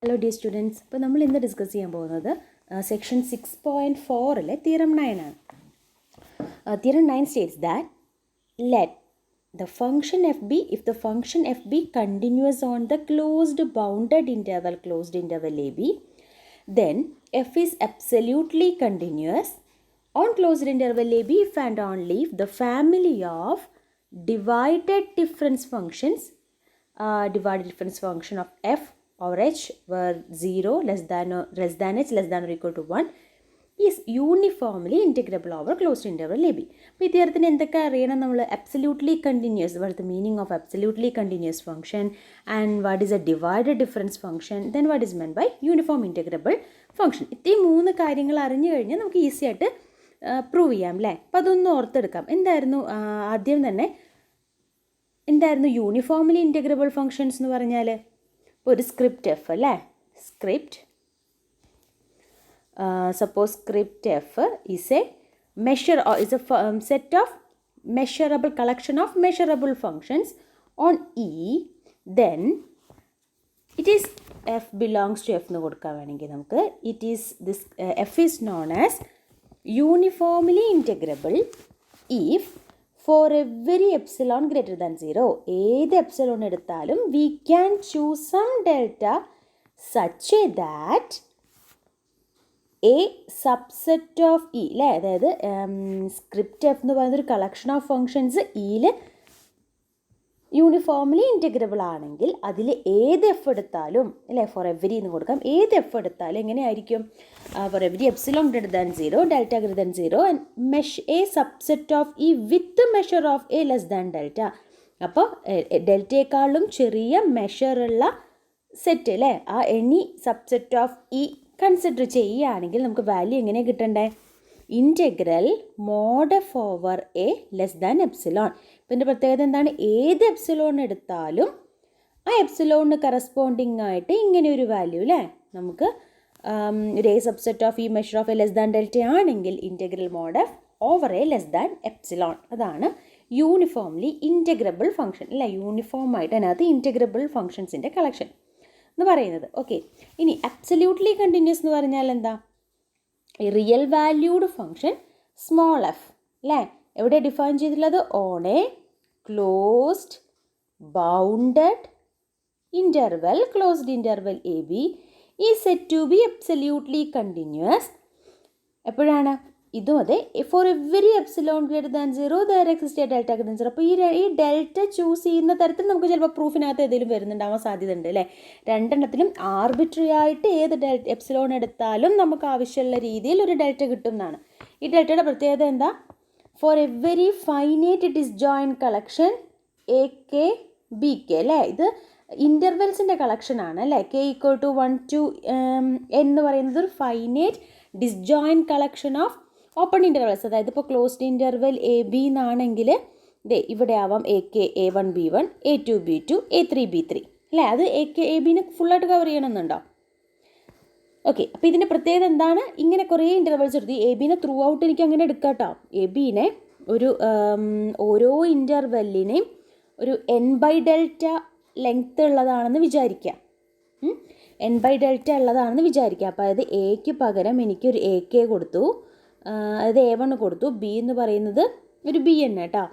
Hello dear students. ഇപ്പോൾ നമ്മൾ ഇന്ന് ഡിസ്കസ് ചെയ്യാൻ പോകുന്നത് സെക്ഷൻ 6.4 തിയറം 9 ആണ്. Theorem 9 states that let the function fb if the function fb continues on the closed bounded interval ab, then f is absolutely continuous on closed interval ab if and only if the family of divided difference functions of f or h where 0 less than h less than or equal to 1 is uniformly integrable over closed interval ab. അപ്പോൾ ഈ തിയറത്തിന് എന്തൊക്കെ അറിയണം നമ്മൾ? absolutely continuous, what is the meaning of absolutely continuous function, and what is a divided difference function, then what is meant by uniform integrable function. ഈ മൂന്ന് കാര്യങ്ങൾ അറിഞ്ഞു കഴിഞ്ഞാൽ നമുക്ക് ഈസി ആയിട്ട് പ്രൂവ് ചെയ്യാം അല്ലേ? അപ്പോൾ അതൊന്ന് ഓർത്തെടുക്കാം. എന്തായിരുന്നു ആദ്യം തന്നെ എന്തായിരുന്നു യൂണിഫോംലി ഇൻറ്റഗ്രബിൾ ഫങ്ഷൻസ് എന്ന് പറഞ്ഞാൽ? ഇപ്പോൾ ഒരു സ്ക്രിപ്റ്റ് എഫ് അല്ലേ, script suppose script f is a measure or is a set of measurable collection of measurable functions on E, then it is f belongs to f എന്ന് കൊടുക്കാൻ വേണമെങ്കിൽ നമുക്ക് it is this f is known as uniformly integrable if for every epsilon greater than 0, ഏത് epsilon എടുത്താലും we can choose some delta such that a subset of E അല്ലേ, അതായത് script F എന്ന് പറയുന്ന ഒരു കളക്ഷൻ ഓഫ് ഫങ്ഷൻസ് ഇയിൽ uniformly integrable ആണെങ്കിൽ അതിൽ ഏത് എഫ് എടുത്താലും അല്ലേ, ഫോർ എവരി എന്ന് കൊടുക്കാം, ഏത് എഫ് എടുത്താലും എങ്ങനെയായിരിക്കും? For every epsilon greater than 0 delta greater than 0 and A subset of E with measure of A less than delta. അപ്പോൾ ഡെൽറ്റയെക്കാളും ചെറിയ മെഷറുള്ള സെറ്റ് അല്ലേ, ആ any subset of E consider ചെയ്യുകയാണെങ്കിൽ നമുക്ക് വാല്യൂ എങ്ങനെ കിട്ടണ്ടേ? Integral mod F over A less than epsilon. ഇപ്പം ഇതിൻ്റെ പ്രത്യേകത എന്താണ്? ഏത് എപ്സിലോൺ എടുത്താലും ആ എപ്സിലോണിന് കറസ്പോണ്ടിങ് ആയിട്ട് ഇങ്ങനെ ഒരു വാല്യൂ അല്ലേ, നമുക്ക് ഒരു A subset of E measure of A less than delta ആണെങ്കിൽ integral mod F over A less than epsilon. അതാണ് യൂണിഫോംലി ഇൻറ്റഗ്രബിൾ ഫംഗ്ഷൻ അല്ലേ, യൂണിഫോം ആയിട്ട് അതിനകത്ത് ഇൻറ്റഗ്രബിൾ ഫംഗ്ഷൻസിൻ്റെ കളക്ഷൻ എന്ന് പറയുന്നത്. ഓക്കെ, ഇനി അബ്സല്യൂട്ട്ലി കണ്ടിന്യൂസ് എന്ന് പറഞ്ഞാൽ എന്താ? Real valued function small F അല്ലേ, എവിടെ ഡിഫൈൻ ചെയ്തിട്ടുള്ളത്? On a closed bounded interval closed interval A B ഈ set to be absolutely continuous. എപ്പോഴാണ്? ഇതും അതെ, for every epsilon greater than 0 there exist a delta greater than 0. അപ്പോൾ ഈ delta choose ചെയ്യുന്ന തരത്തിൽ നമുക്ക് ചിലപ്പോൾ പ്രൂഫിനകത്ത് ഏതെങ്കിലും വരുന്നുണ്ടാവാൻ സാധ്യത ഉണ്ട് അല്ലേ. രണ്ടെണ്ണത്തിലും ആർബിട്രറി ആയിട്ട് ഏത് എപ്സിലോൺ എടുത്താലും നമുക്ക് ആവശ്യമുള്ള രീതിയിൽ ഒരു ഡെൽറ്റ കിട്ടും എന്നാണ്. ഈ ഡെൽറ്റയുടെ പ്രത്യേകത എന്താ? For every finite disjoint collection A K B K അല്ലേ, ഇത് ഇൻ്റർവെൽസിൻ്റെ കളക്ഷനാണ് അല്ലേ. കെ ഈക്വൽ ടു 1 to എന്ന് പറയുന്നത് ഒരു finite disjoint collection of open intervals. അതായത് ഇപ്പോൾ ക്ലോസ്ഡ് ഇൻ്റർവെൽ എ ബി എന്നാണെങ്കിൽ ദേ ഇവിടെ ആവാം A K A1 B1 A2 B2 A3 B3 അല്ലേ. അത് എ കെ എ ബിനെ ഫുള്ളായിട്ട് കവർ ചെയ്യണമെന്നുണ്ടോ? ഓക്കെ, അപ്പോൾ ഇതിൻ്റെ പ്രത്യേകത എന്താണ്? ഇങ്ങനെ കുറേ ഇൻ്റർവെൽസ് എടുത്തു. എ ബിനെ ത്രൂ ഔട്ട് എനിക്ക് അങ്ങനെ എടുക്കാം കേട്ടോ. എ ബിനെ ഒരു ഓരോ ഇൻ്റർവെല്ലിനെയും ഒരു n/Δ ലെങ്ത്ത് ഉള്ളതാണെന്ന് വിചാരിക്കാം. n/Δ ഉള്ളതാണെന്ന് വിചാരിക്കാം. അപ്പോൾ അതായത് എക്ക് പകരം എനിക്കൊരു എ കെ കൊടുത്തു, അതായത് A1 കൊടുത്തു, ബി എന്ന് പറയുന്നത് ഒരു ബി എൻ കേട്ടോ.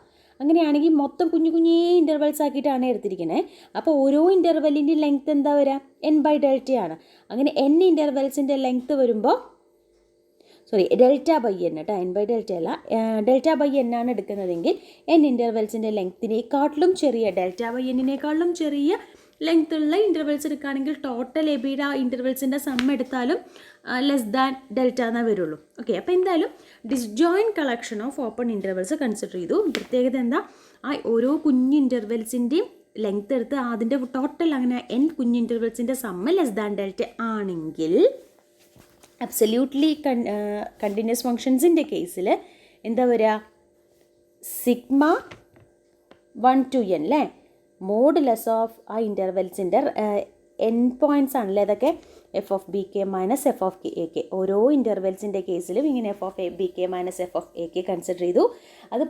അങ്ങനെയാണെങ്കിൽ മൊത്തം കുഞ്ഞു കുഞ്ഞേ ഇൻ്റർവെൽസ് ആക്കിയിട്ടാണ് എടുത്തിരിക്കുന്നത്. അപ്പോൾ ഓരോ ഇൻ്റർവെല്ലിൻ്റെ ലെങ്ത്ത് എന്താ വരിക? n/Δ ആണ്. അങ്ങനെ n ഇൻ്റർവെൽസിൻ്റെ ലെങ്ത്ത് വരുമ്പോൾ Δ/n കേട്ടോ, n/Δ അല്ല, Δ/n ആണ് എടുക്കുന്നതെങ്കിൽ n ഇൻ്റർവെൽസിൻ്റെ ലെങ്ത്തിനേക്കാട്ടിലും ചെറിയ Δ/n ചെറിയ ലെങ്ത് ഉള്ള ഇൻ്റർവെൽസ് എടുക്കുകയാണെങ്കിൽ ടോട്ടൽ എ ബിയുടെ ആ ഇൻ്റർവെൽസിൻ്റെ സം എടുത്താലും ലെസ് ദാൻ ഡെൽറ്റ എന്നേ വരുള്ളൂ. ഓക്കെ, അപ്പോൾ എന്തായാലും disjoint collection of open intervals consider ചെയ്തു. പ്രത്യേകത എന്താ? ആ ഓരോ കുഞ്ഞ് ഇൻ്റർവെൽസിൻ്റെയും ലെങ്ത് എടുത്ത് അതിൻ്റെ ടോട്ടൽ അങ്ങനെ n കുഞ്ഞ് ഇൻ്റർവെൽസിൻ്റെ സമ്മ് ലെസ് ദാൻ ഡെൽറ്റ ആണെങ്കിൽ അബ്സല്യൂട്ട്ലി കണ്ടിന്യൂസ് ഫങ്ഷൻസിൻ്റെ കേസിൽ എന്താ വരിക? സിഗ്മ 1 to n അല്ലേ, മോഡുലസ് ഓഫ് ആ ഇൻ്റർവെൽസിൻ്റെ n പോയിൻറ്റ്സ് ആണല്ലേ അതൊക്കെ, F of B K minus F of A K. ഓരോ ഇൻ്റർവെൽസിൻ്റെ കേസിലും ഇങ്ങനെ F of B K minus F of A K consider ചെയ്തു. അത്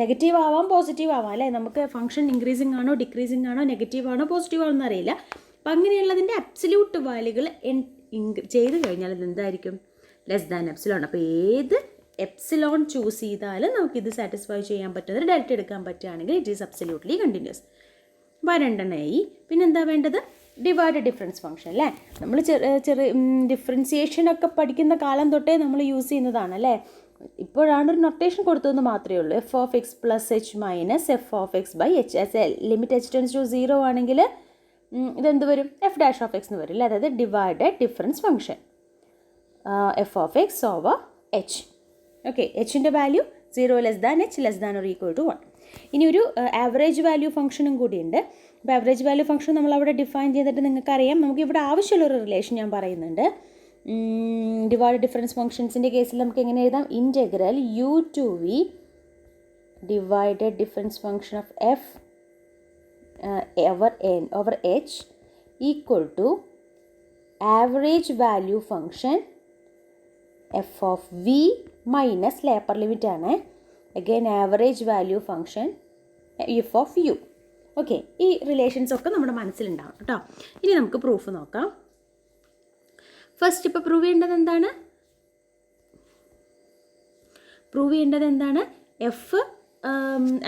നെഗറ്റീവ് ആവാം പോസിറ്റീവ് ആവാം അല്ലേ. നമുക്ക് ഫംഗ്ഷൻ ഇൻക്രീസിങ് ആണോ ഡിക്രീസിങ് ആണോ നെഗറ്റീവ് ആണോ പോസിറ്റീവ് ആണോ എന്നറിയില്ല. അപ്പം അങ്ങനെയുള്ളതിൻ്റെ അബ്സല്യൂട്ട് വാല്യൂകൾ ചെയ്ത് കഴിഞ്ഞാൽ അത് എന്തായിരിക്കും? Less than epsilon. അപ്പോൾ ഏത് എപ്സിലോൺ ചൂസ് ചെയ്താലും നമുക്കിത് സാറ്റിസ്ഫൈ ചെയ്യാൻ പറ്റുന്നത് ഡെൽറ്റ എടുക്കാൻ പറ്റുകയാണെങ്കിൽ ഇറ്റ് ഈസ് അബ്സല്യൂട്ട്ലി കണ്ടിന്യൂസ്. അപ്പോൾ രണ്ടെണ്ണമായി. പിന്നെന്താ വേണ്ടത്? ഡിവൈഡ് ഡിഫറൻസ് ഫംഗ്ഷൻ അല്ലേ. നമ്മൾ ചെറിയ ഡിഫറൻസിയേഷനൊക്കെ പഠിക്കുന്ന കാലം തൊട്ടേ നമ്മൾ യൂസ് ചെയ്യുന്നതാണ് അല്ലേ. ഇപ്പോഴാണ് ഒരു നൊട്ടേഷൻ കൊടുത്തതെന്ന് മാത്രമേ ഉള്ളൂ. F of X plus H minus F of X by H. As a limit H tends to 0 ആണെങ്കിൽ ഇതെന്ത് വരും? എഫ് ഡാഷ് ഓഫ് എക്സ് എന്ന് വരും അല്ലേ. അതായത് divided difference function F of X over H. Okay, എച്ചിൻ്റെ value 0 less than H less than or equal to 1. ഇനി ഒരു ആവറേജ് വാല്യൂ ഫംഗ്ഷനും കൂടിയുണ്ട്. അപ്പോൾ ആവറേജ് വാല്യൂ ഫംഗ്ഷൻ നമ്മൾ അവിടെ ഡിഫൈൻ ചെയ്തിട്ട് നിങ്ങൾക്കറിയാം. നമുക്ക് ഇവിടെ ആവശ്യമുള്ളൊരു റിലേഷൻ ഞാൻ പറയുന്നുണ്ട്. ഡിവൈഡ് ഡിഫറൻസ് ഫംഗ്ഷൻസിൻ്റെ കേസിൽ നമുക്ക് എങ്ങനെ എഴുതാം? Integral U to V divided difference function of F over H equal to average value function F of V minus ലേപ്പർ ലിമിറ്റ് ആണ്. Again average value function F of U. Okay, ഈ relations ഒക്കെ നമ്മുടെ മനസ്സിലുണ്ടാവും കേട്ടോ. ഇനി നമുക്ക് പ്രൂഫ് നോക്കാം. First ഇപ്പോൾ പ്രൂവ് ചെയ്യേണ്ടത് എന്താണ്? F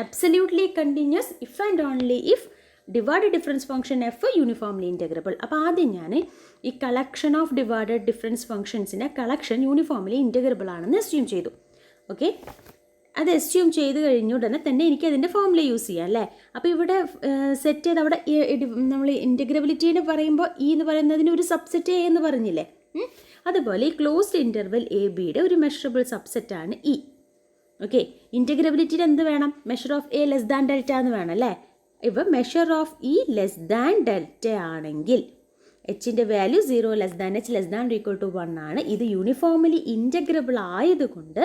absolutely continuous if and only if divided difference function F uniformly integrable. അപ്പോൾ ആദ്യം ഞാൻ ഈ കളക്ഷൻ ഓഫ് ഡിവൈഡഡ് ഡിഫറൻസ് ഫംഗ്ഷൻസിൻ്റെ കളക്ഷൻ യൂണിഫോംലി ഇൻറ്റഗ്രബിൾ ആണെന്ന് അസ്യൂം ചെയ്തു. ഓക്കെ, അത് അസ്യൂം ചെയ്ത് കഴിഞ്ഞ ഉടനെ തന്നെ എനിക്ക് അതിൻ്റെ ഫോമുല യൂസ് ചെയ്യാം അല്ലേ. അപ്പോൾ ഇവിടെ സെറ്റ് ചെയ്ത് അവിടെ നമ്മൾ ഇൻറ്റഗ്രബിലിറ്റീനെ പറയുമ്പോൾ ഇ എന്ന് പറയുന്നതിന് ഒരു സബ്സെറ്റ് എ എന്ന് പറഞ്ഞില്ലേ. അതുപോലെ ഈ ക്ലോസ്ഡ് ഇൻ്റർവെൽ എ ബിയുടെ ഒരു മെഷറബിൾ സബ്സെറ്റാണ് ഇ. ഓക്കെ, ഇൻറ്റഗ്രബിലിറ്റിയിൽ എന്ത് വേണം? Measure of A less than delta എന്ന് വേണം അല്ലേ. ഇപ്പോൾ measure of E less than delta ആണെങ്കിൽ എച്ചിൻ്റെ value 0 less than H less than equal to 1 ആണ്. ഇത് യൂണിഫോംലി ഇൻറ്റഗ്രബിൾ ആയതുകൊണ്ട്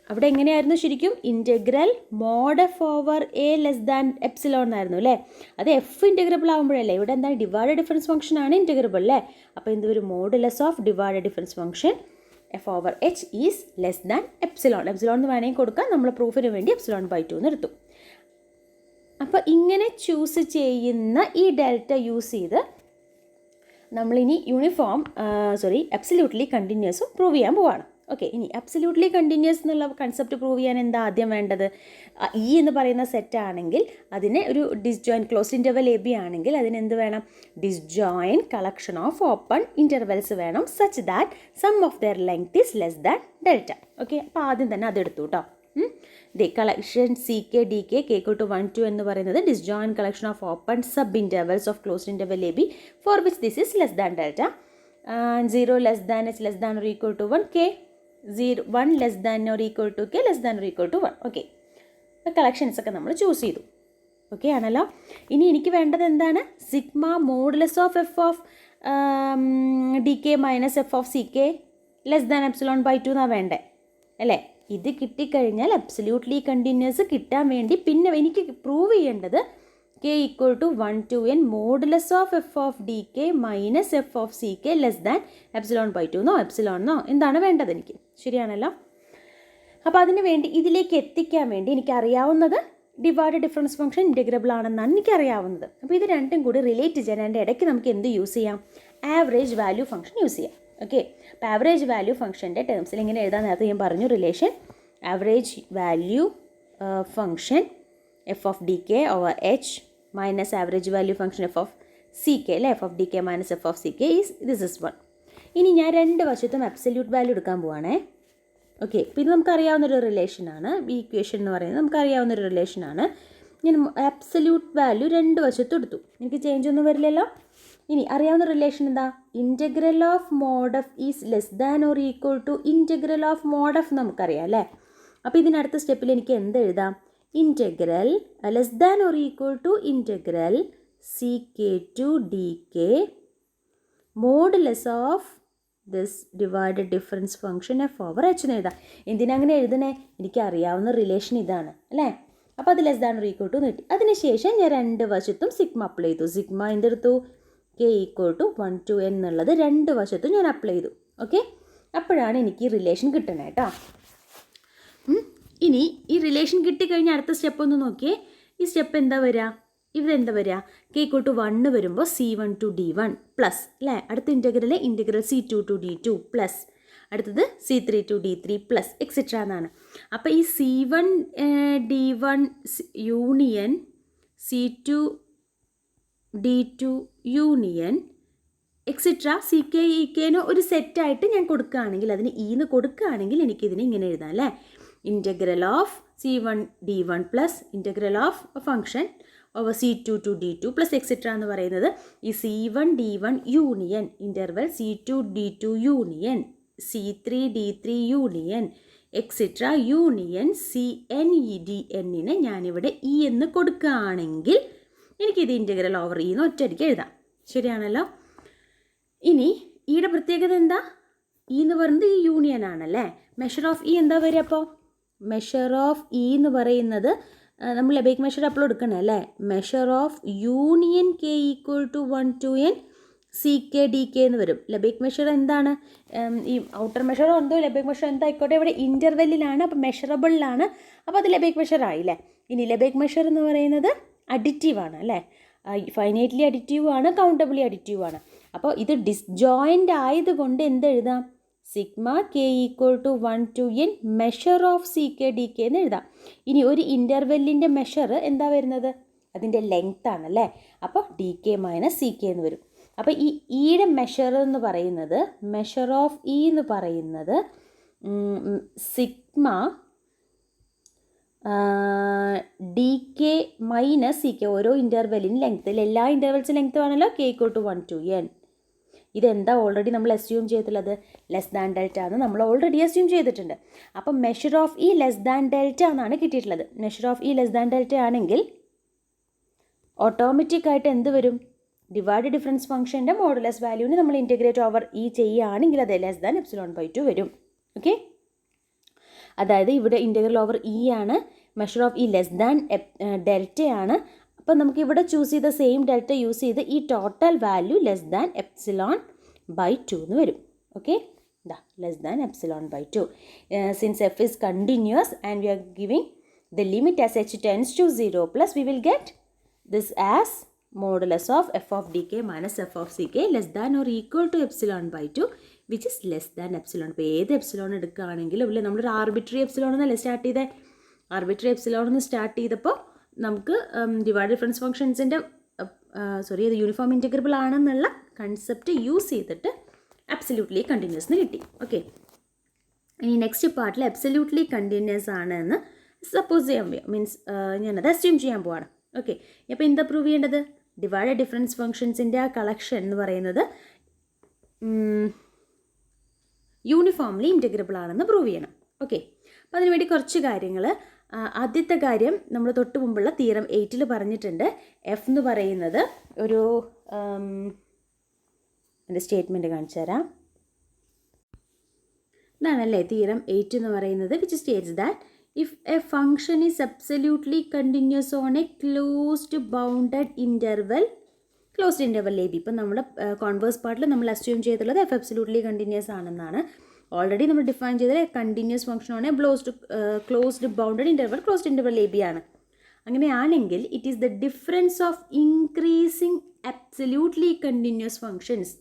അവിടെ എങ്ങനെയായിരുന്നു ശരിക്കും? Integral mod F over A less than epsilon എന്നായിരുന്നു അല്ലേ. അത് എഫ് ഇൻറ്റഗ്രബിൾ ആകുമ്പോഴല്ലേ. ഇവിടെ എന്താണ്? ഡിവൈഡ് ഡിഫറൻസ് ഫംഗ്ഷൻ ആണ് ഇൻറ്റഗ്രബിൾ അല്ലേ. അപ്പോൾ എന്തൊരു modulus of divide difference function F over H is less than epsilon. Epsilon എന്ന് വേണമെങ്കിൽ കൊടുക്കാം. നമ്മൾ പ്രൂഫിന് വേണ്ടി എപ്സിലോൺ ബൈ 2 എന്ന് എടുത്തു. അപ്പോൾ ഇങ്ങനെ ചൂസ് ചെയ്യുന്ന ഈ ഡെൽറ്റ യൂസ് ചെയ്ത് നമ്മളിനി അബ്സല്യൂട്ട്ലി കണ്ടിന്യൂസും പ്രൂവ് ചെയ്യാൻ പോവാണ്. ഓക്കെ, ഇനി അബ്സല്യൂട്ട്ലി കണ്ടിന്യൂസ് എന്നുള്ള കൺസെപ്റ്റ് പ്രൂവ് ചെയ്യാൻ എന്താ ആദ്യം വേണ്ടത്? ഇ എന്ന് പറയുന്ന സെറ്റ് ആണെങ്കിൽ അതിന് ഒരു disjoint closed interval A B ആണെങ്കിൽ അതിന് എന്ത് വേണം? Disjoint collection of open intervals വേണം such that sum of their length is less than delta. Okay, അപ്പോൾ ആദ്യം തന്നെ അതെടുത്തു കേട്ടോ. Collection C K D K equal to 1 2 എന്ന് പറയുന്നത് disjoint collection of open sub intervals of closed interval A B for which this is less than delta. 0 less than H less than or equal to 1 K 1 less than or equal to K less than or equal to 1. Okay, collections ഒക്കെ നമ്മൾ choose ചെയ്തു. Okay ആണല്ലോ. ഇനി എനിക്ക് വേണ്ടത് എന്താണ്? Sigma modulus of F of D K minus F of C K less than epsilon by 2 എന്നാണ് വേണ്ടേ അല്ലേ. ഇത് കിട്ടിക്കഴിഞ്ഞാൽ അബ്സല്യൂട്ട്ലി കണ്ടിന്യൂസ് കിട്ടാൻ വേണ്ടി പിന്നെ എനിക്ക് പ്രൂവ് ചെയ്യേണ്ടത് K equal to 1 to n modulus of F of D K minus F of C K less than epsilon by 2 എന്നോ എപ്സിലോണെന്നോ എന്താണ് വേണ്ടത് എനിക്ക്. ശരിയാണല്ലോ. അപ്പോൾ അതിന് വേണ്ടി ഇതിലേക്ക് എത്തിക്കാൻ വേണ്ടി എനിക്കറിയാവുന്നത് ഡിവൈഡ് ഡിഫറൻസ് ഫംഗ്ഷൻ ഇൻറ്റഗ്രബിൾ ആണെന്നാണ് എനിക്കറിയാവുന്നത്. അപ്പോൾ ഇത് രണ്ടും കൂടി റിലേറ്റ് ചെയ്യാൻ അതിൻ്റെ ഇടയ്ക്ക് നമുക്ക് എന്ത് യൂസ് ചെയ്യാം? ആവറേജ് വാല്യൂ ഫംഗ്ഷൻ യൂസ് ചെയ്യാം. ഓക്കെ, അപ്പോൾ ആവറേജ് വാല്യൂ ഫംഗ്ഷൻ്റെ ടേംസിൽ ഇങ്ങനെ എഴുതാൻ നേരത്തെ ഞാൻ പറഞ്ഞു relation average value function F of D K over H minus average value function F of C K അല്ലേ. F of D K minus F of C K is this is 1. ഇനി ഞാൻ രണ്ട് വശത്തും അബ്സല്യൂട്ട് വാല്യൂ എടുക്കാൻ പോവാണേ. Okay, അപ്പോൾ ഇത് നമുക്കറിയാവുന്നൊരു റിലേഷനാണ്. ഈ ഇക്വേഷൻ എന്ന് പറയുന്നത് നമുക്കറിയാവുന്നൊരു റിലേഷനാണ്. ഞാൻ അബ്സല്യൂട്ട് വാല്യൂ രണ്ട് വശത്തും എടുത്തു. എനിക്ക് ചേഞ്ച് ഒന്നും വരില്ലല്ലോ. ഇനി അറിയാവുന്ന റിലേഷൻ എന്താ? Integral of mod F is less than or equal to integral of mod F നമുക്കറിയാം അല്ലേ. അപ്പോൾ ഇതിനടുത്ത സ്റ്റെപ്പിൽ എനിക്ക് എന്ത് എഴുതാം? Integral less than or equal to integral C K to D K modulus of this divided difference function F over H എന്ന് എഴുതാം. എന്തിനങ്ങനെ എഴുതണേ? എനിക്ക് അറിയാവുന്ന റിലേഷൻ ഇതാണ് അല്ലേ. അപ്പോൾ അത് less than or equal to കിട്ടി. അതിനുശേഷം ഞാൻ രണ്ട് വശത്തും സിഗ്മ അപ്ലൈ ചെയ്തു. സിഗ്മ എന്തെടുത്തു? K equal to 1 to n എന്നുള്ളത് രണ്ട് വശത്തും ഞാൻ അപ്ലൈ ചെയ്തു. ഓക്കെ, അപ്പോഴാണ് എനിക്ക് ഈ റിലേഷൻ കിട്ടണേ കേട്ടോ. ഇനി ഈ റിലേഷൻ കിട്ടിക്കഴിഞ്ഞാൽ അടുത്ത സ്റ്റെപ്പ് ഒന്ന് നോക്കിയേ. ഈ സ്റ്റെപ്പ് എന്താ വരിക? ഇവിടെ എന്താ വരിക, കെ ഈക്വൽ ടു 1 വരുമ്പോൾ C1 ടു D1 പ്ലസ് അല്ലേ, അടുത്ത integral C2 to D2 plus, അടുത്തത് C3 to D3 plus etcetera എന്നാണ്. അപ്പോൾ ഈ C1 D1 union C2 D2 union etcetera CK EKന് ഒരു സെറ്റായിട്ട് ഞാൻ കൊടുക്കുകയാണെങ്കിൽ, അതിന് എന്ന് കൊടുക്കുകയാണെങ്കിൽ എനിക്കിതിനെ ഇങ്ങനെ എഴുതാം അല്ലേ, integral of C1 D1 plus integral of function over C2 to D2 plus etcetera എന്ന് പറയുന്നത് ഈ C1 D1 union interval C2 D2 union C3 D3 union etcetera union CN DNനെ ഞാനിവിടെ എന്ന് കൊടുക്കുകയാണെങ്കിൽ എനിക്കിത് ഇൻ്റഗ്രൽ ഓവർ എന്ന് ഒറ്റയടിക്ക് എഴുതാം. ശരിയാണല്ലോ. ഇനി ഈയുടെ പ്രത്യേകത എന്താ, എന്ന് പറയുന്നത് ഈ യൂണിയൻ ആണല്ലേ. മെഷർ ഓഫ് എന്താ വരിക, അപ്പോൾ മെഷർ ഓഫ് എന്ന് പറയുന്നത് നമ്മൾ ലെബേക്ക് മെഷർ അപ്പോൾ എടുക്കണം അല്ലേ. Measure of union K equal to 1 to N CK DK എന്ന് വരും. ലെബേക്ക് മെഷർ എന്താണ്, ഈ ഔട്ടർ മെഷർ എന്തോ ലെബേക്ക് മെഷർ എന്തായിക്കോട്ടെ, ഇവിടെ ഇൻ്റർവെല്ലിലാണ്, അപ്പോൾ മെഷറബിളിലാണ്, അപ്പോൾ അത് ലെബേക്ക് മെഷർ ആയില്ലേ. ഇനി ലെബേക്ക് മെഷർ എന്ന് പറയുന്നത് അഡിറ്റീവ് ആണ് അല്ലേ, ഫൈനൈറ്റ്ലി അഡിറ്റീവ് ആണ്, കൗണ്ടബിളി അഡിറ്റീവ് ആണ്. അപ്പോൾ ഇത് ഡിസ്ജോയിൻ്റ് ആയതുകൊണ്ട് എന്തെഴുതാം, sigma K equal to 1 to N measure of CK DK എന്ന് എഴുതാം. ഇനി ഒരു ഇൻ്റർവെല്ലിൻ്റെ മെഷർ എന്താ വരുന്നത്, അതിൻ്റെ ലെങ്ത് ആണല്ലേ, അപ്പോൾ DK മൈനസ് CK എന്ന് വരും. അപ്പോൾ ഈ ഈയുടെ മെഷർ എന്ന് പറയുന്നത്, മെഷർ ഓഫ് എന്ന് പറയുന്നത് സിഗ്മ DK മൈനസ് CK, ഓരോ ഇൻ്റർവെല്ലിന് ലെങ്ത്തിൽ, എല്ലാ ഇൻ്റർവെൽസിന് ലെങ്ത് ആണല്ലോ K equal to 1 to N. ഇതെന്താ ഓൾറെഡി നമ്മൾ അസ്യൂം ചെയ്തിട്ടുള്ളത്, ലെസ് ദാൻ ഡെൽറ്റ എന്ന് നമ്മൾ ഓൾറെഡി അസ്യൂം ചെയ്തിട്ടുണ്ട്. അപ്പം measure of less than delta എന്നാണ് കിട്ടിയിട്ടുള്ളത്. Measure of less than delta ആണെങ്കിൽ ഓട്ടോമാറ്റിക്കായിട്ട് എന്ത് വരും, ഡിവൈഡ് ഡിഫറൻസ് ഫംഗ്ഷൻ്റെ മോഡുലസ് വാല്യൂവിന് നമ്മൾ ഇൻറ്റഗ്രേറ്റ് ഓവർ ചെയ്യുകയാണെങ്കിൽ അത് ലെസ് ദാൻ ε/2 വരും. ഓക്കെ, അതായത് ഇവിടെ ഇൻറ്റഗ്രൽ ഓവർ ആണ്, മെഷർ ഓഫ് ലെസ് ദാൻ ഡെൽറ്റയാണ്. അപ്പോൾ നമുക്ക് ഇവിടെ ചൂസ് ചെയ്ത സെയിം ഡെൽറ്റ യൂസ് ചെയ്ത് ഈ ടോട്ടൽ വാല്യൂ ലെസ് ദാൻ ε/2 എന്ന് വരും. Okay, less than ε/2. Since f is continuous and we are giving the limit as h tends to 0 plus, we will get this as modulus of f of dk minus f of ck less than or equal to ε/2 which is less than epsilon. ഇപ്പോൾ ഏത് epsilon എടുക്കുകയാണെങ്കിലും ഇല്ലേ, നമ്മളൊരു arbitrary epsilon എന്നല്ലേ start ചെയ്തേ, arbitrary epsilon എന്ന് start ചെയ്തപ്പോൾ നമുക്ക് divide difference ഫംഗ്ഷൻസിൻ്റെ അത് യൂണിഫോം ഇൻറ്റഗ്രബിൾ ആണെന്നുള്ള കൺസെപ്റ്റ് യൂസ് ചെയ്തിട്ട് അബ്സല്യൂട്ട്ലി കണ്ടിന്യൂസ് എന്ന് കിട്ടി. ഓക്കെ, ഇനി നെക്സ്റ്റ് പാർട്ടിൽ അബ്സല്യൂട്ട്ലി കണ്ടിന്യൂസ് ആണ് എന്ന് സപ്പോസ് ചെയ്യാൻ മീൻസ് ഞാനത് അസ്യൂം ചെയ്യാൻ പോവാണ്. ഓക്കെ, അപ്പോൾ എന്താ പ്രൂവ് ചെയ്യേണ്ടത്, ഡിവൈഡ് ഡിഫറൻസ് ഫംഗ്ഷൻസിൻ്റെ ആ കളക്ഷൻ എന്ന് പറയുന്നത് യൂണിഫോംലി ഇൻറ്റഗ്രബിൾ ആണെന്ന് പ്രൂവ് ചെയ്യണം. ഓക്കെ, അപ്പോൾ അതിനുവേണ്ടി കുറച്ച് കാര്യങ്ങൾ. ആദ്യത്തെ കാര്യം നമ്മൾ തൊട്ട് മുമ്പുള്ള തിയറം 8 പറഞ്ഞിട്ടുണ്ട്. എഫ് എന്ന് പറയുന്നത് ഒരു എൻ്റെ സ്റ്റേറ്റ്മെൻറ്റ് കാണിച്ചു തരാം. ഇതാണല്ലേ തിയറം 8 എന്ന് പറയുന്നത്, which States that if A function is absolutely continuous on a closed bounded interval, closed interval A B. ഇപ്പം നമ്മൾ കോൺവേഴ്സ് പാർട്ടിൽ നമ്മൾ അസ്യൂം ചെയ്തിട്ടുള്ളത് എഫ് അബ്സല്യൂട്ട്ലി കണ്ടിന്യൂസ് ആണെന്നാണ്. ഓൾറെഡി നമ്മൾ ഡിഫൈൻ ചെയ്തത് കണ്ടിന്യൂസ് ഫംഗ്ഷൻ ആണ് closed bounded interval, closed interval A B ആണ്. അങ്ങനെയാണെങ്കിൽ it is the difference of increasing absolutely continuous functions.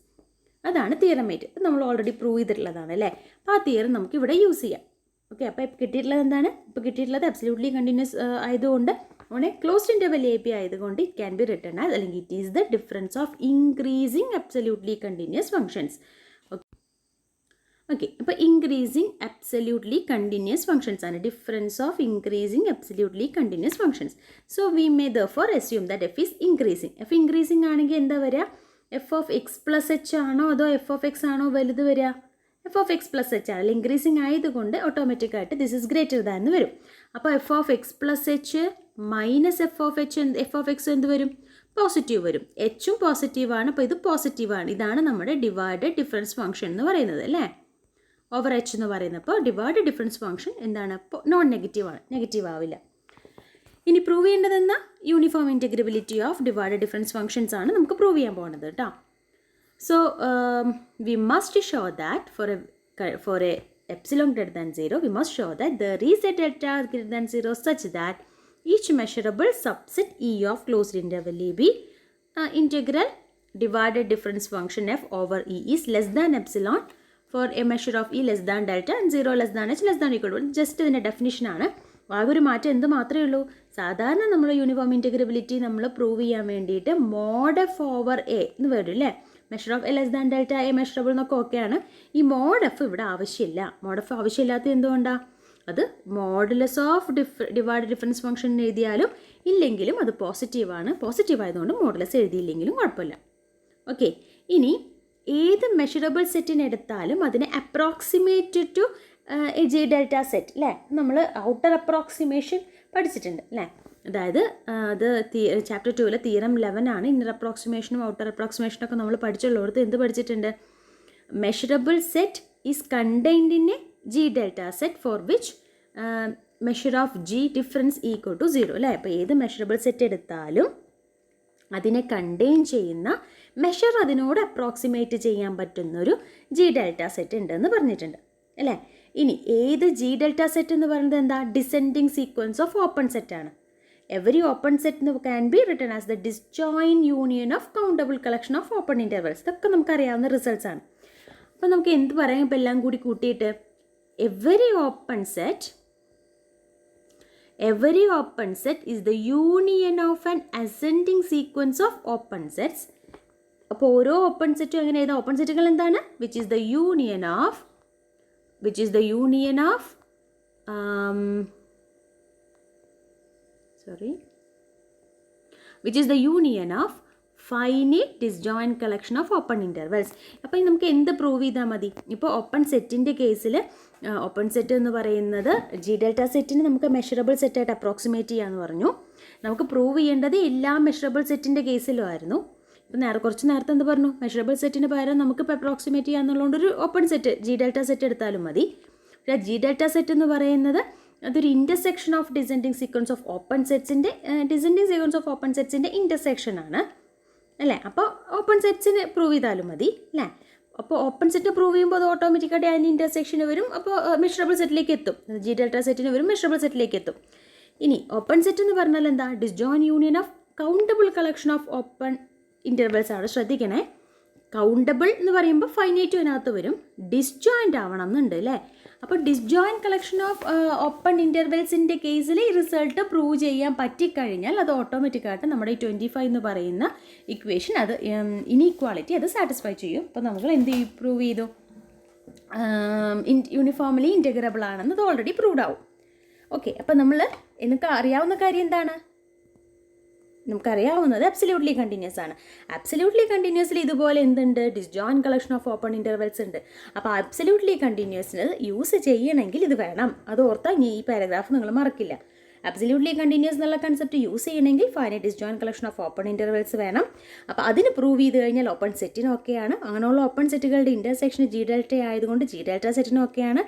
അതാണ് തിയറം 8. നമ്മൾ ഓൾറെഡി പ്രൂവ് ചെയ്തിട്ടുള്ളതാണ് അല്ലേ. അപ്പോൾ ആ തിയറം നമുക്ക് ഇവിടെ യൂസ് ചെയ്യാം. ഓക്കെ, അപ്പോൾ കിട്ടിയിട്ടുള്ളത് എന്താണ്, ഇപ്പോൾ കിട്ടിയിട്ടുള്ളത് അബ്സല്യൂട്ട്ലി കണ്ടിന്യൂസ് ആയതുകൊണ്ട് on a closed interval A B ആയതുകൊണ്ട് it can be written as, അല്ലെങ്കിൽ it is the difference of increasing absolutely continuous functions. Okay, അപ്പോൾ ഇൻക്രീസിങ് അബ്സല്യൂട്ട്ലി കണ്ടിന്യൂസ് ഫംഗ്ഷൻസ് ആണ്, difference of increasing absolutely continuous functions. So we may therefore assume that F is increasing. F increasing ആണെങ്കിൽ എന്താ വരിക, F of X plus H ആണോ അതോ F of X ആണോ വലുത് വരിക, F of X plus H ആണ്. ഇൻക്രീസിങ് ആയതുകൊണ്ട് ഓട്ടോമാറ്റിക്കായിട്ട് ദിസ് ഇസ് ഗ്രേറ്റർ ദാൻ എന്ന് വരും. അപ്പോൾ F of X plus H minus F of X എന്ത് വരും, പോസിറ്റീവ് വരും. എച്ചും പോസിറ്റീവാണ്, അപ്പോൾ ഇത് പോസിറ്റീവാണ്. ഇതാണ് നമ്മുടെ ഡിവൈഡ് ഡിഫറൻസ് ഫംഗ്ഷൻ എന്ന് പറയുന്നത് അല്ലേ. ഓവർ എച്ച് എന്ന് പറയുന്നപ്പോൾ ഡിവൈഡ് ഡിഫറൻസ് ഫംഗ്ഷൻ എന്താണ്, നോൺ നെഗറ്റീവാണ്, നെഗറ്റീവ് ആവില്ല. ഇനി പ്രൂവ് ചെയ്യേണ്ടത് എന്താ, uniform integrability of divide difference functions ആണ് നമുക്ക് പ്രൂവ് ചെയ്യാൻ പോകുന്നത് കേട്ടോ. So we must show that for a epsilon greater than 0 we must show that there is a delta greater than 0 such that each measurable subset E of closed interval E B integral divided difference function f over e is less than epsilon for a measure of e less than delta and 0 less than h less than equal to 1. Just ഇതിൻ്റെ ഡെഫിനിഷനാണ്. ആകെ ഒരു മാറ്റം എന്ത് മാത്രമേ ഉള്ളൂ, സാധാരണ നമ്മൾ uniform ഇൻറ്റഗ്രബിലിറ്റി നമ്മൾ പ്രൂവ് ചെയ്യാൻ വേണ്ടിയിട്ട് മോഡ് എഫ് ഓവർ എ എന്ന് വരും അല്ലേ. Measure of A less than delta A measurable എന്നൊക്കെ ഓക്കെയാണ്. ഈ മോഡ് എഫ് ഇവിടെ ആവശ്യമില്ല. മോഡ് എഫ് ആവശ്യമില്ലാത്തത് എന്തുകൊണ്ടാണ്? അത് modulus of divide difference function എഴുതിയാലും ഇല്ലെങ്കിലും അത് പോസിറ്റീവാണ്. പോസിറ്റീവ് ആയതുകൊണ്ട് മോഡുലസ് എഴുതിയില്ലെങ്കിലും കുഴപ്പമില്ല. ഓക്കെ, ഇനി ഏത് മെഷറബിൾ സെറ്റിനെടുത്താലും അതിനെ approximate to G delta set അല്ലേ. നമ്മൾ ഔട്ടർ അപ്രോക്സിമേഷൻ പഠിച്ചിട്ടുണ്ട് അല്ലേ. അതായത് അത് ചാപ്റ്റർ 2 തിയറം 11 ആണ്. ഇന്നർ അപ്രോക്സിമേഷനും ഔട്ടർ അപ്രോക്സിമേഷനും ഒക്കെ നമ്മൾ പഠിച്ചുള്ളടത്ത് എന്ത് പഠിച്ചിട്ടുണ്ട്? Measurable set is contained in a G delta set for which measure of G difference equal to 0 അല്ലേ. അപ്പോൾ ഏത് മെഷറബിൾ സെറ്റ് എടുത്താലും അതിനെ കണ്ടെയ്ൻ ചെയ്യുന്ന മെഷർ അതിനോട് അപ്രോക്സിമേറ്റ് ചെയ്യാൻ പറ്റുന്നൊരു ജി ഡെൽറ്റ സെറ്റ് ഉണ്ടെന്ന് പറഞ്ഞിട്ടുണ്ട് അല്ലേ. ഇനി ഏത് ജി ഡെൽറ്റ സെറ്റ് എന്ന് പറയുന്നത് എന്താ? ഡിസെൻഡിങ് സീക്വൻസ് ഓഫ് ഓപ്പൺ സെറ്റാണ്. Every open set can be written as the disjoint union of countable collection of open intervals. ഇതൊക്കെ നമുക്കറിയാവുന്ന റിസൾട്ട്സ് ആണ്. അപ്പോൾ നമുക്ക് എന്ത് പറയാം ഇപ്പോൾ എല്ലാം കൂടി കൂട്ടിയിട്ട്? Every open set is the union of an ascending sequence of open sets. അപ്പോൾ ഓരോ ഓപ്പൺ സെറ്റും എങ്ങനെ എഴുതാം? ഓപ്പൺ സെറ്റുകൾ എന്താണ്? which is the union of finite disjoint collection of open intervals. അപ്പോൾ നമുക്ക് എന്ത് പ്രൂവ് ചെയ്താൽ മതി? ഇപ്പോൾ ഓപ്പൺ സെറ്റിൻ്റെ കേസിൽ ഓപ്പൺ സെറ്റ് എന്ന് പറയുന്നത് ജി ഡെൽറ്റ സെറ്റിന് നമുക്ക് മെഷറബിൾ സെറ്റായിട്ട് അപ്രോക്സിമേറ്റ് ചെയ്യാമെന്ന് പറഞ്ഞു. നമുക്ക് പ്രൂവ് ചെയ്യേണ്ടത് എല്ലാ മെഷറബിൾ സെറ്റിൻ്റെ കേസിലും ആയിരുന്നു. ഇപ്പോൾ കുറച്ച് നേരത്തെ എന്ത് പറഞ്ഞു? മെഷറബിൾ സെറ്റിന് പകരം നമുക്കിപ്പോൾ അപ്രോക്സിമേറ്റ് ചെയ്യാമെന്നുള്ളതുകൊണ്ട് ഒരു open set G delta set എടുത്താലും മതി. പക്ഷേ ജി ഡെൽറ്റ സെറ്റ് എന്ന് പറയുന്നത് അതൊരു intersection of descending sequence of open സെറ്റ്സിൻ്റെ ഇൻ്റർസെക്ഷൻ ആണ് അല്ലേ. അപ്പോൾ ഓപ്പൺ സെറ്റ്സിന് പ്രൂവ് ചെയ്താലും മതി അല്ലേ. അപ്പോൾ ഓപ്പൺ സെറ്റ് പ്രൂവ് ചെയ്യുമ്പോൾ അത് ഓട്ടോമാറ്റിക്കായിട്ട് അതിൻ്റെ ഇൻ്റർസെക്ഷന് വരും. അപ്പോൾ മെഷറബിൾ സെറ്റിലേക്ക് എത്തും. ജി ഡെൽറ്റ സെറ്റിന് വരും, മെഷറബിൾ സെറ്റിലേക്ക് എത്തും. ഇനി ഓപ്പൺ സെറ്റ് എന്ന് പറഞ്ഞാൽ എന്താ? Disjoint union of countable collection of open intervals ആണ്. ശ്രദ്ധിക്കണേ, കൗണ്ടബിൾ എന്ന് പറയുമ്പോൾ ഫൈനൈറ്റും അതിനകത്ത് വരും. ഡിസ്ജോയിൻ്റ് ആവണം എന്നുണ്ട് അല്ലേ. അപ്പോൾ ഡിസ്ജോയിൻറ്റ് കളക്ഷൻ ഓഫ് ഓപ്പൺ ഇൻ്റർവെൽസിൻ്റെ കേസിൽ ഈ റിസൾട്ട് പ്രൂവ് ചെയ്യാൻ പറ്റിക്കഴിഞ്ഞാൽ അത് ഓട്ടോമാറ്റിക്കായിട്ട് നമ്മുടെ ഈ 25 എന്ന് പറയുന്ന ഇക്വേഷൻ അത് ഇനീക്വാളിറ്റി അത് സാറ്റിസ്ഫൈ ചെയ്യും. അപ്പോൾ നമ്മൾ എന്ത് പ്രൂവ് ചെയ്തു? യൂണിഫോംലി ഇൻറ്റഗ്രബിൾ ആണെന്ന് അത് ഓൾറെഡി പ്രൂവ്ഡ് ആവും. ഓക്കെ, അപ്പോൾ എനിക്ക് അറിയാവുന്ന കാര്യം എന്താണ്? നമുക്കറിയാവുന്നത് അബ്സല്യൂട്ട്ലി കണ്ടിന്യൂസ് ആണ്. അബ്സല്യൂട്ട്ലി കണ്ടിന്യൂസിൽ ഇതുപോലെ എന്തുണ്ട്? Disjoint collection of open intervals ഉണ്ട്. അപ്പോൾ അബ്സല്യൂട്ട്ലി കണ്ടിന്യൂസിന് യൂസ് ചെയ്യണമെങ്കിൽ ഇത് വേണം. അത് ഓർത്താൽ ഇനി ഈ പാരഗ്രാഫ് നിങ്ങൾ മറക്കില്ല. അബ്സല്യൂട്ട്ലി കണ്ടിന്യൂസ് എന്നുള്ള കൺസെപ്റ്റ് യൂസ് ചെയ്യണമെങ്കിൽ finite disjoint collection of open intervals വേണം. അപ്പോൾ അതിന് പ്രൂവ് ചെയ്ത് കഴിഞ്ഞാൽ ഓപ്പൺ സെറ്റിനൊക്കെയാണ്. അങ്ങനെയുള്ള ഓപ്പൺ സെറ്റുകളുടെ ഇൻ്റർസെക്ഷൻ ജി ഡെൽറ്റ ആയതുകൊണ്ട് ജി ഡെൽറ്റ സെറ്റിനൊക്കെയാണ്.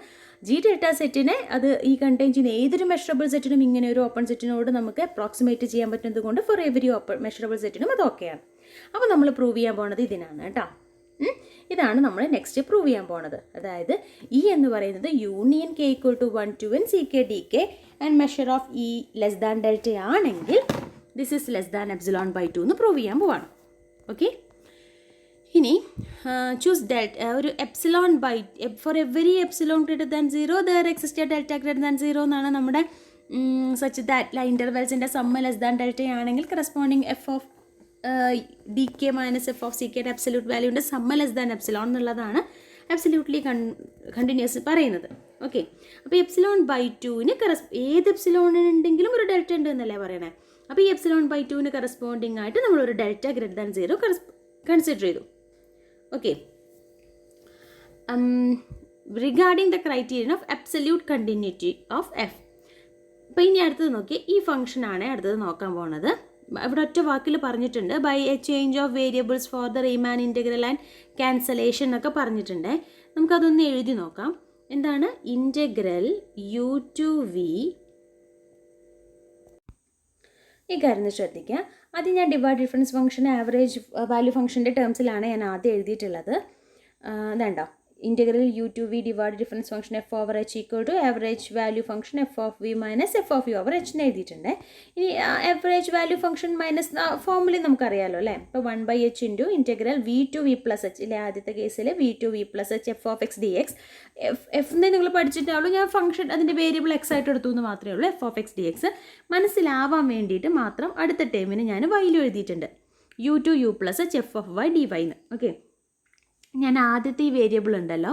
ജി ഡെൽറ്റ സെറ്റിനെ അത് ഈ കണ്ടെയ്ൻ ചെയ്യുന്ന ഏതൊരു മെഷറബിൾ സെറ്റിനും ഇങ്ങനെ ഒരു ഓപ്പൺ സെറ്റിനോട് നമുക്ക് അപ്രോക്സിമേറ്റ് ചെയ്യാൻ പറ്റുന്നത് കൊണ്ട് ഫോർ എവരി ഓപ്പൺ മെഷറബിൾ സെറ്റിനും അത് ഓക്കെയാണ്. അപ്പോൾ നമ്മൾ പ്രൂവ് ചെയ്യാൻ പോണത് ഇതിനാണ് കേട്ടോ. ഇതാണ് നമ്മൾ നെക്സ്റ്റ് പ്രൂവ് ചെയ്യാൻ പോണത്. അതായത് ഇ എന്ന് പറയുന്നത് union k equal to 1 to n CK DK and measure of E less than delta ആണെങ്കിൽ this is less than epsilon by 2 എന്ന് പ്രൂവ് ചെയ്യാൻ പോവാണ്. ഓക്കെ, ഇനി ചൂസ് ഡെൽറ്റ ഒരു epsilon by for every epsilon greater than 0 there exist delta greater than 0 എന്നാണ് നമ്മുടെ such that ഇൻ്റർവെൽസിൻ്റെ സമ്മ ലെസ് ദാൻ ഡെൽറ്റ ആണെങ്കിൽ corresponding f of D K minus F of C കെയുടെ അബ്സല്യൂട്ട് വാല്യൂൻ്റെ സമ്മ ലെസ് ദാൻ എപ്സിലോൺ എന്നുള്ളതാണ് absolutely continuous പറയുന്നത്. Okay, അപ്പോൾ എപ്സിലോൺ ബൈ 2ന് ഏത് എപ്സിലോണിനുണ്ടെങ്കിലും ഒരു ഡെൽറ്റ ഉണ്ട് എന്നല്ലേ പറയണേ. അപ്പോൾ ഈ എപ്സിലോൺ ബൈ 2ന് കറസ്പോണ്ടിങ് ആയിട്ട് നമ്മളൊരു ഡെൽറ്റ ഗ്രേറ്റർ ദാൻ 0 കൺസിഡർ ചെയ്തു. Okay, regarding the criterion of absolute continuity of F. അപ്പോൾ ഇനി അടുത്തത് നോക്കി, ഈ ഫംഗ്ഷനാണ് അടുത്തത് നോക്കാൻ പോകുന്നത്. ഇവിടെ ഒറ്റ വാക്കിൽ പറഞ്ഞിട്ടുണ്ട് by a change of variables for the Riemann integral and cancellation എന്നൊക്കെ പറഞ്ഞിട്ടുണ്ട്. നമുക്കതൊന്ന് എഴുതി നോക്കാം. എന്താണ് ഇൻറ്റഗ്രൽ u to v? ഈ കാര്യം ശ്രദ്ധിക്കുക. ആദ്യം ഞാൻ divide difference function average value ഫംഗ്ഷൻ്റെ ടേംസിലാണ് ഞാൻ ആദ്യം എഴുതിയിട്ടുള്ളത്. ഇതുണ്ടോ, integral u to v divided difference function f over h equal to average value function f of v minus f of u over h എന്ന് എഴുതിയിട്ടുണ്ട്. ഇനി average value function minus formula നമുക്കറിയാമല്ലോ അല്ലേ. ഇപ്പോൾ 1/h into integral v to v plus H ഇല്ലേ, ആദ്യത്തെ കേസിൽ v to v plus h f of X D X. F എന്ന് നിങ്ങൾ പഠിച്ചിട്ടുള്ളൂ, ഞാൻ ഫംഗ്ഷൻ അതിൻ്റെ വേരിയബിൾ എക്സ് ആയിട്ട് എടുത്തു എന്ന് മാത്രമേ ഉള്ളൂ. F of X D X മനസ്സിലാവാൻ വേണ്ടിയിട്ട് മാത്രം അടുത്ത ടേമിന് ഞാൻ വൈയിൽ എഴുതിയിട്ടുണ്ട്, u to u plus h f of y d വൈന്ന്. ഓക്കെ, ഞാൻ ആദ്യത്തെ ഈ വേരിയബിൾ ഉണ്ടല്ലോ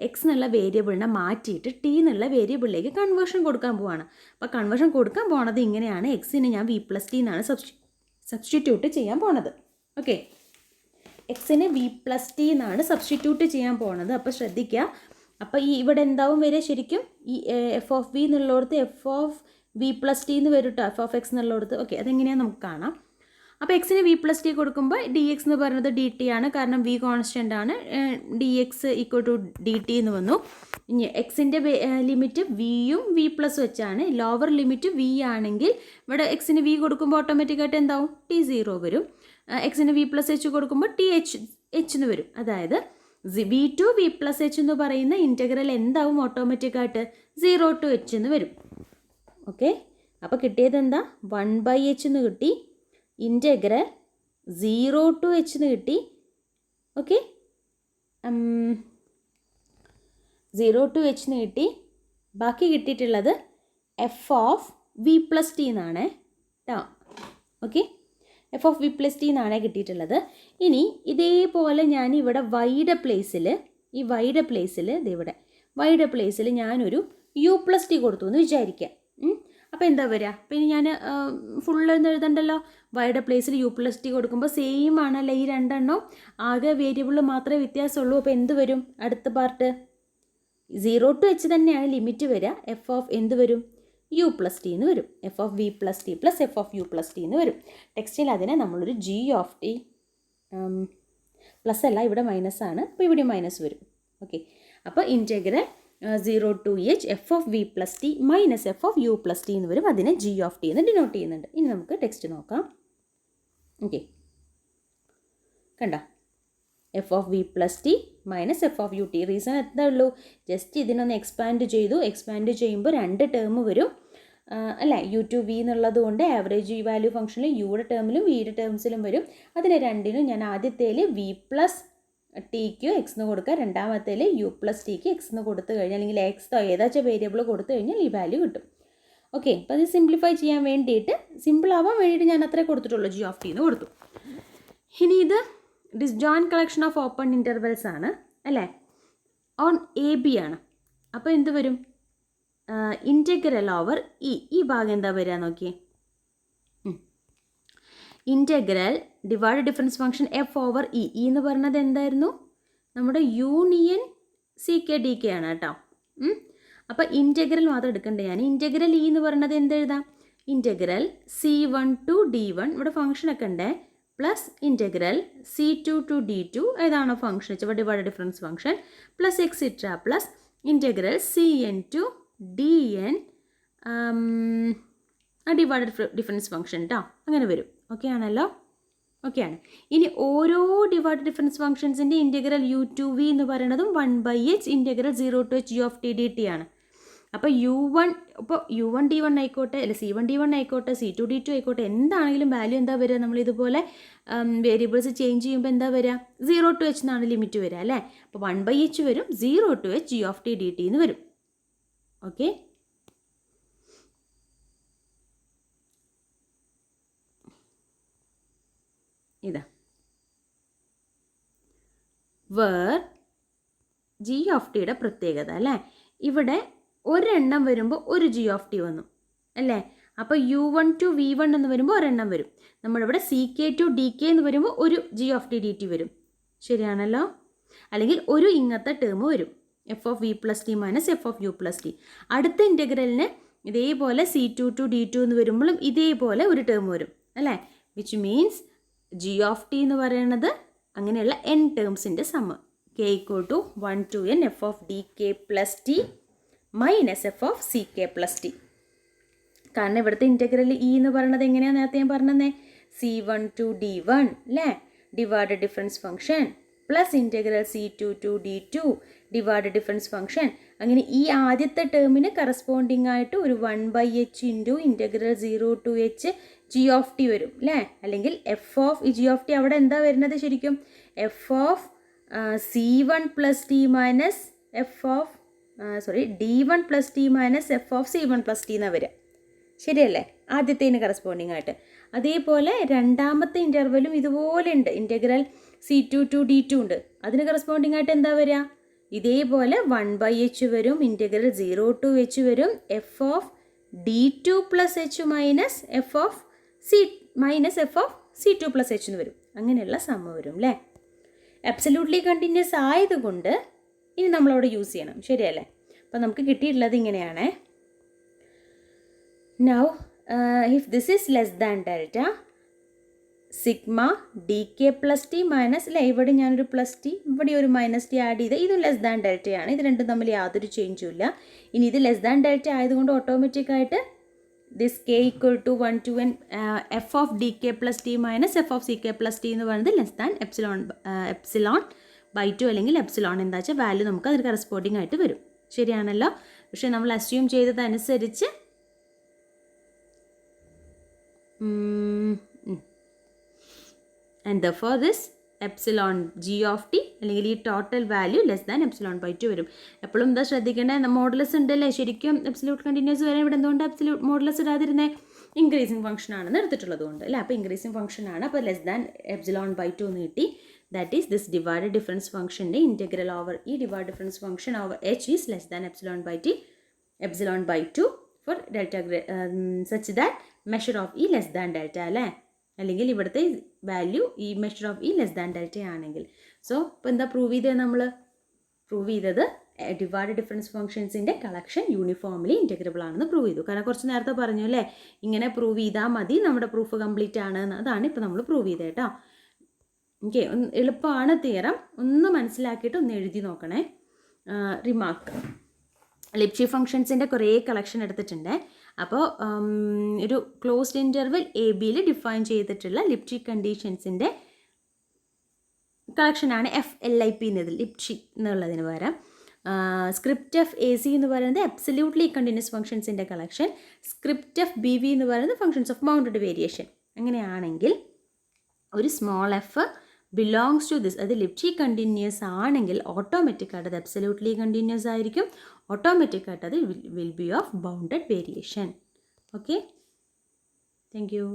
എക്സ് എന്നുള്ള വേരിയബിളിനെ മാറ്റിയിട്ട് ടി എന്നുള്ള വേരിയബിളിലേക്ക് കൺവേർഷൻ കൊടുക്കാൻ പോവാണ്. അപ്പോൾ കൺവേർഷൻ കൊടുക്കാൻ പോണത് ഇങ്ങനെയാണ്, എക്സിന് ഞാൻ വി പ്ലസ് ടി എന്നാണ് സബ്സ്റ്റിറ്റ്യൂട്ട് ചെയ്യാൻ പോണത്. ഓക്കെ, എക്സിന് വി പ്ലസ് ടി എന്നാണ് സബ്സ്റ്റിറ്റ്യൂട്ട് ചെയ്യാൻ പോണത്. അപ്പോൾ ശ്രദ്ധിക്കുക, അപ്പോൾ ഈ ഇവിടെ എന്താവും വരിക, ശരിക്കും ഈ എഫ് ഓഫ് വി എന്നുള്ളിടത്ത് f of V plus T എന്ന് വരും കേട്ടോ, എഫ് ഓഫ് എക്സ് എന്നുള്ളിടത്ത്. ഓക്കെ, അതെങ്ങനെയാണ് നമുക്ക് കാണാം. അപ്പോൾ എക്സിന് വി പ്ലസ് ടി കൊടുക്കുമ്പോൾ ഡി എക്സ് എന്ന് പറയുന്നത് ഡി ടി ആണ്, കാരണം വി കോൺസ്റ്റൻ്റ് ആണ്. D x equal to d t എന്ന് വന്നു. ഇനി എക്സിൻ്റെ ലിമിറ്റ് വിയും വി പ്ലസ് വെച്ചാണ്. ലോവർ ലിമിറ്റ് വി ആണെങ്കിൽ ഇവിടെ എക്സിന് വി കൊടുക്കുമ്പോൾ ഓട്ടോമാറ്റിക്കായിട്ട് എന്താവും, ടി 0 വരും. എക്സിന് വി പ്ലസ് എച്ച് കൊടുക്കുമ്പോൾ ടി എച്ച് എന്ന് വരും. അതായത് V to V plus H എന്ന് പറയുന്ന ഇൻറ്റഗ്രൽ എന്താവും ഓട്ടോമാറ്റിക്കായിട്ട് 0 to h എന്ന് വരും. ഓക്കെ, അപ്പോൾ കിട്ടിയത് എന്താ, 1/h എന്ന് കിട്ടി, ഇൻറ്റഗ്രൽ 0 to h എന്ന് കിട്ടി. ഓക്കെ, 0 to h എന്ന് കിട്ടി. ബാക്കി കിട്ടിയിട്ടുള്ളത് F of V plus T എന്നാണ് കേട്ടോ. Okay, F of V plus T എന്നാണ് കിട്ടിയിട്ടുള്ളത്. ഇനി ഇതേപോലെ ഞാൻ ഇവിടെ വൈയുടെ പ്ലേസിൽ ഇതിവിടെ വൈയുടെ പ്ലേസിൽ ഞാനൊരു യു പ്ലസ് ടി കൊടുത്തു എന്ന് വിചാരിക്കാം. അപ്പോൾ എന്താ വരിക, പിന്നെ ഞാൻ ഫുള്ളൊന്നും എഴുതണ്ടല്ലോ, വൈയുടെ പ്ലേസിൽ യു പ്ലസ് ടി കൊടുക്കുമ്പോൾ സെയിം ആണല്ലോ ഈ രണ്ടെണ്ണം, ആകെ വേരിയബിൾ മാത്രമേ വ്യത്യാസമുള്ളൂ. അപ്പോൾ എന്ത് വരും, അടുത്ത പാർട്ട് 0 to h തന്നെയാണ് ലിമിറ്റ് വരിക. എഫ് ഓഫ് എന്ത് വരും, യു പ്ലസ് ടി എന്ന് വരും. F of V plus T plus F of U plus T എന്ന് വരും. ടെക്സ്റ്റിൽ അതിനെ നമ്മളൊരു ജി ഓഫ് ടി പ്ലസ് അല്ല, ഇവിടെ മൈനസ് ആണ്, അപ്പോൾ ഇവിടെ മൈനസ് വരും. ഓക്കെ, അപ്പോൾ integral 0 to h F of V plus T minus F of U plus T എന്ന് വരും. അതിനെ ജി ഓഫ് ടി എന്ന് ഡിനോട്ട് ചെയ്യുന്നുണ്ട്. ഇനി നമുക്ക് ടെക്സ്റ്റ് നോക്കാം. ഓക്കെ, കണ്ട, F of V plus T minus F of U T. Reason എന്താ ഉള്ളൂ, ജസ്റ്റ് ഇതിനൊന്ന് എക്സ്പാൻഡ് ചെയ്തു. എക്സ്പാൻഡ് ചെയ്യുമ്പോൾ 2 ടേം വരും അല്ലേ, യു ടു വി എന്നുള്ളത് കൊണ്ട് ആവറേജ് വാല്യൂ ഫംഗ്ഷനിൽ യുടെ ടേമിലും വിയുടെ ടേംസിലും വരും. അതിന് രണ്ടിനും ഞാൻ ആദ്യത്തേൽ വി പ്ലസ് ടിക്ക് എക്സ് എന്ന് കൊടുക്കുക, രണ്ടാമത്തേൽ യു പ്ലസ് ടിക്ക് എക്സ് എന്ന് കൊടുത്തു കഴിഞ്ഞാൽ, അല്ലെങ്കിൽ എക്സ് ഏതാச்சுം വേരിയബിൾ കൊടുത്തു കഴിഞ്ഞാൽ ഈ വാല്യൂ കിട്ടും. ഓക്കെ, അപ്പോൾ അത് സിംപ്ലിഫൈ ചെയ്യാൻ വേണ്ടിയിട്ട്, സിമ്പിൾ ആവാൻ വേണ്ടിയിട്ട് ഞാൻ അത്രേ കൊടുത്തിട്ടുള്ളൂ, ജി ഓഫ് ടി എന്ന് കൊടുത്തു. ഇനി ഇത് disjoint collection of open intervals ആണ് അല്ലേ, ഓൺ എ ബി ആണ്. അപ്പോൾ എന്ത് വരും, ഇൻറ്റഗ്രൽ ഓവർ ഈ ഭാഗം എന്താ വരിക നോക്കിയേ, integral divide difference function F over E എന്ന് പറയുന്നത് എന്തായിരുന്നു, നമ്മുടെ union C K D K ആണ് കേട്ടോ. അപ്പോൾ ഇൻറ്റഗ്രൽ മാത്രം എടുക്കണ്ടേ ഞാൻ. ഇൻറ്റഗ്രൽ ഇ എന്ന് പറയുന്നത് എന്തെഴുതാം, ഇൻറ്റഗ്രൽ C1 to D1 ഇവിടെ ഫംഗ്ഷനൊക്കെ ഉണ്ട്, plus integral C2 to D2 ഏതാണോ ഫംഗ്ഷൻ വെച്ചാൽ divide difference function, plus extra, plus integral CN to DN divide difference function കേട്ടോ. അങ്ങനെ വരും. ഓക്കെ ആണല്ലോ, ഓക്കെ ആണ്. ഇനി ഓരോ ഡിവൈഡ് ഡിഫറൻസ് ഫംഗ്ഷൻസിൻ്റെ ഇൻറ്റഗ്രൽ യു ടു വി എന്ന് പറയുന്നതും 1/h integral 0 to h g of T D t ആണ്. അപ്പോൾ U1 D1 ആയിക്കോട്ടെ, അല്ല C1 D1 ആയിക്കോട്ടെ, C2 D2 ആയിക്കോട്ടെ, എന്താണെങ്കിലും വാല്യൂ എന്താ വരിക, നമ്മൾ ഇതുപോലെ വേരിയബിൾസ് ചേഞ്ച് ചെയ്യുമ്പോൾ എന്താ വരിക, 0 to h എന്നാണ് ലിമിറ്റ് വരിക അല്ലേ. അപ്പോൾ 1/h വരും, 0 to h g of T D t എന്ന് വരും. ഓക്കെ, ഇതാ വേർ ജി ഓഫ് ടിയുടെ പ്രത്യേകത അല്ലേ. ഇവിടെ ഒരെണ്ണം വരുമ്പോൾ ഒരു ജി ഓഫ് ടി വന്നു അല്ലേ. അപ്പോൾ U1 to V1 എന്ന് വരുമ്പോൾ ഒരെണ്ണം വരും. നമ്മളിവിടെ CK to DK എന്ന് വരുമ്പോൾ ഒരു G of T D T വരും. ശരിയാണല്ലോ. അല്ലെങ്കിൽ ഒരു ഇങ്ങനത്തെ ടേം വരും, F of V plus T minus F of U plus T. അടുത്ത ഇൻറ്റഗ്രലിന് ഇതേപോലെ C2 to D2 എന്ന് വരുമ്പോഴും ഇതേപോലെ ഒരു ടേം വരും അല്ലേ. Which means g of T എന്ന് പറയുന്നത് അങ്ങനെയുള്ള n ടേംസിൻ്റെ sum. k equal to 1 to n F of D K plus T minus F of C K plus t. കാരണം ഇവിടുത്തെ ഇൻറ്റഗ്രൽ ഇ എന്ന് പറയുന്നത് എങ്ങനെയാണ് നേരത്തെ ഞാൻ പറഞ്ഞത്, C1 to D1 അല്ലേ, divide difference function plus integral C2 to D2 divide difference function. അങ്ങനെ ഈ ആദ്യത്തെ ടേമിന് കറസ്പോണ്ടിങ് ആയിട്ട് ഒരു 1/h into integral 0 to h g വരും അല്ലേ? അല്ലെങ്കിൽ എഫ് ഓഫ് ഈ g അവിടെ എന്താ വരുന്നത് ശരിക്കും? F of C1 plus T minus F of D1 plus T minus F of C1 plus T എന്നാണ് വരിക. ശരിയല്ലേ? ആദ്യത്തേന് കറസ്പോണ്ടിങ് ആയിട്ട്. അതേപോലെ രണ്ടാമത്തെ ഇൻ്റർവെലും ഇതുപോലെ ഉണ്ട്. ഇൻറ്റഗ്രൽ C2 ടു D2 ഉണ്ട്. അതിന് കറസ്പോണ്ടിങ് ആയിട്ട് എന്താ വരിക? ഇതേപോലെ 1/h വരും, ഇൻറ്റഗ്രൽ 0 ടു h വരും, F of D2 plus H minus F of C2 plus H എന്ന് വരും. അങ്ങനെയുള്ള സമ്മ വരും അല്ലേ? അബ്സല്യൂട്ട്ലി കണ്ടിന്യൂസ് ആയതുകൊണ്ട് ഇനി നമ്മളവിടെ യൂസ് ചെയ്യണം. ശരിയല്ലേ? അപ്പം നമുക്ക് കിട്ടിയിട്ടുള്ളത് ഇങ്ങനെയാണ്. Now, if this is less than delta, sigma dk plus t minus അല്ലേ? ഇവിടെ ഞാനൊരു പ്ലസ് ടി, ഇവിടെ ഒരു മൈനസ് ടി ആഡ് ചെയ്ത് ഇതും ലെസ് ദാൻ ഡെൽറ്റയാണ്. ഇത് രണ്ടും തമ്മിൽ യാതൊരു ചേഞ്ചും ഇല്ല. ഇനി ഇത് ലെസ് ദാൻ ഡെൽറ്റ ആയതുകൊണ്ട് ഓട്ടോമാറ്റിക്കായിട്ട് this k equal to 1 to n F of D K plus T minus F of C K plus T എന്ന് പറയുന്നത് ലെസ് ദാൻ എപ്സിലോൺ ബൈ 2 അല്ലെങ്കിൽ എപ്സിലോൺ എന്താ വെച്ചാൽ വാല്യൂ നമുക്ക് അതിന് കറസ്പോണ്ടിങ് ആയിട്ട് വരും. ശരിയാണല്ലോ? പക്ഷേ നമ്മൾ അസ്യൂം ചെയ്തതനുസരിച്ച് and therefore this epsilon g of t അല്ലെങ്കിൽ ഈ total value less than epsilon by 2 വരും. എപ്പോഴും എന്താ ശ്രദ്ധിക്കേണ്ടത്? മോഡുലസ് ഉണ്ടല്ലേ? ശരിക്കും എബ്സല്യൂട്ട് കണ്ടിന്യൂസ് വരെ ഇവിടെ എന്തുകൊണ്ട് എബ്സല്യൂട്ട് മോഡുലസ് ഇടാതിരുന്നത്? ഇൻക്രീസിങ് ഫംഗ്ഷൻ ആണെന്ന് എടുത്തിട്ടുള്ളത് കൊണ്ട് അല്ലേ? അപ്പോൾ ഇൻക്രീസിങ് ഫംഗ്ഷൻ ആണ്. അപ്പോൾ ലെസ് ദാൻ എപ്സിലോൺ ബൈ 2 എന്ന് കിട്ടി. That is this divide difference ഫംഗ്ഷൻ്റെ ഇൻറ്റഗ്രൽ ഓവർ ഈ divide difference function over h is less than epsilon by 2 for delta such that measure of E less than delta അല്ലേ? അല്ലെങ്കിൽ ഇവിടുത്തെ value ഈ measure of E less than delta ആണെങ്കിൽ. So ഇപ്പോൾ എന്താ prove ചെയ്തത്? നമ്മൾ പ്രൂവ് ചെയ്തത് ഡിവൈഡ് ഡിഫറൻസ് ഫംഗ്ഷൻസിൻ്റെ കളക്ഷൻ യൂണിഫോംലി ഇൻറ്റഗ്രബിൾ ആണെന്ന് പ്രൂവ് ചെയ്തു. കാരണം കുറച്ച് നേരത്തെ പറഞ്ഞു അല്ലേ, ഇങ്ങനെ പ്രൂവ് ചെയ്താൽ മതി, നമ്മുടെ പ്രൂഫ് കംപ്ലീറ്റ് ആണ്. അതാണ് ഇപ്പോൾ നമ്മൾ പ്രൂവ് ചെയ്തത് കേട്ടോ. ഓക്കെ, എളുപ്പമാണ് തിയറം. ഒന്ന് മനസ്സിലാക്കിയിട്ട് ഒന്ന് എഴുതി നോക്കണേ. റിമാർക്ക്, ലിപ്ഷി ഫംഗ്ഷൻസിൻ്റെ കുറേ കളക്ഷൻ എടുത്തിട്ടുണ്ട്. അപ്പോൾ ഒരു ക്ലോസ്ഡ് ഇൻ്റർവെൽ എ ബിയിൽ ഡിഫൈൻ ചെയ്തിട്ടുള്ള ലിപ്ഷി കണ്ടീഷൻസിൻ്റെ കളക്ഷനാണ് FLIP എന്നതിൽ ലിപ്ഷി എന്നുള്ളതിന് പകരം. സ്ക്രിപ്റ്റ് എഫ് എ സി എന്ന് പറയുന്നത് അബ്സല്യൂട്ട്ലി കണ്ടിന്യൂസ് ഫംഗ്ഷൻസിൻ്റെ collection. Script F B V എന്ന് പറയുന്നത് ഫംഗ്ഷൻസ് ഓഫ് ബൗണ്ടഡ് വേരിയേഷൻ. അങ്ങനെയാണെങ്കിൽ ഒരു small f belongs to this, അത് ലിപ്ഷി കണ്ടിന്യൂസ് ആണെങ്കിൽ ഓട്ടോമാറ്റിക്കായിട്ട് അത് അബ്സല്യൂട്ട്ലി കണ്ടിന്യൂസ് ആയിരിക്കും. ഓട്ടോമാറ്റിക്കായിട്ട് അത് will be of bounded variation. Okay, thank you.